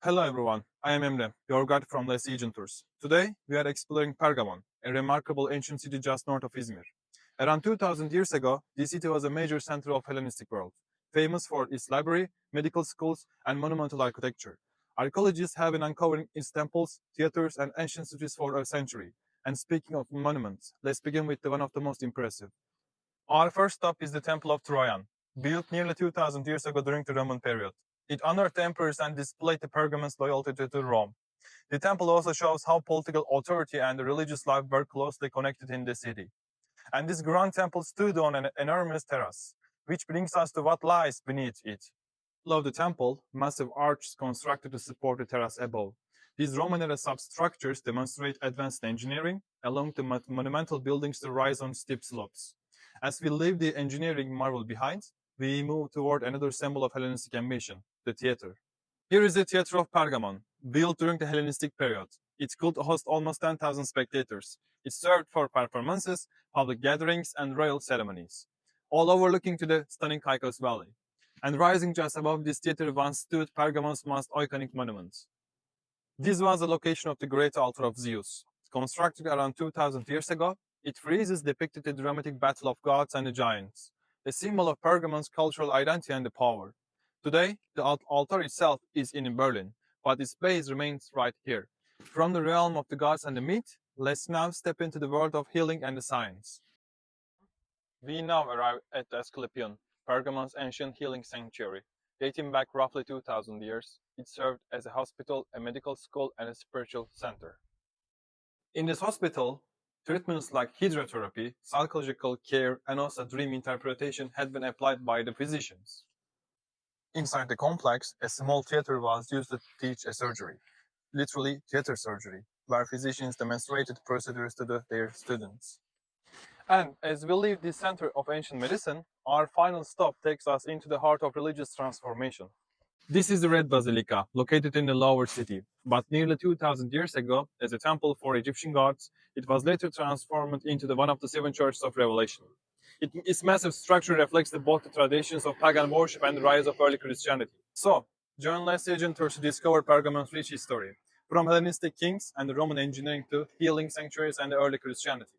Hello everyone, I am Emre, your guide from Less Legion Tours. Today, we are exploring Pergamon, a remarkable ancient city just north of Izmir. Around 2000 years ago, this city was a major center of Hellenistic world, famous for its library, medical schools, and monumental architecture. Archaeologists have been uncovering its temples, theaters, and ancient cities for a century. And speaking of monuments, let's begin with one of the most impressive. Our first stop is the Temple of Troyan, built nearly 2000 years ago during the Roman period. It honored the emperors and displayed the Pergamon's loyalty to Rome. The temple also shows how political authority and religious life were closely connected in the city. And this grand temple stood on an enormous terrace, which brings us to what lies beneath it. Below the temple, massive arches constructed to support the terrace above. These Roman-era substructures demonstrate advanced engineering, allowing the monumental buildings to rise on steep slopes. As we leave the engineering marvel behind, we move toward another symbol of Hellenistic ambition, the theater. Here is the Theater of Pergamon, built during the Hellenistic period. It could host almost 10,000 spectators. It served for performances, public gatherings, and royal ceremonies, all overlooking to the stunning Caicos Valley. And rising just above this theater once stood Pergamon's most iconic monument. This was the location of the great altar of Zeus. Constructed around 2000 years ago, it friezes depicted the dramatic battle of gods and the giants, a symbol of Pergamon's cultural identity and the power. Today, the altar itself is in Berlin, but its base remains right here. From the realm of the gods and the myth, let's now step into the world of healing and the science. We now arrive at the Asclepion, Pergamon's ancient healing sanctuary. Dating back roughly 2000 years, it served as a hospital, a medical school, and a spiritual center. In this hospital, treatments like hydrotherapy, psychological care, and also dream interpretation had been applied by the physicians. Inside the complex, a small theater was used to teach a surgery, literally theater surgery, where physicians demonstrated procedures to their students. And as we leave the center of ancient medicine, our final stop takes us into the heart of religious transformation. This is the Red Basilica, located in the lower city. But nearly 2000 years ago, as a temple for Egyptian gods, it was later transformed into one of the seven churches of Revelation. Its massive structure reflects both the traditions of pagan worship and the rise of early Christianity. So, join Last Agent to discover Pergamon's rich history, from Hellenistic kings and the Roman engineering to healing sanctuaries and early Christianity.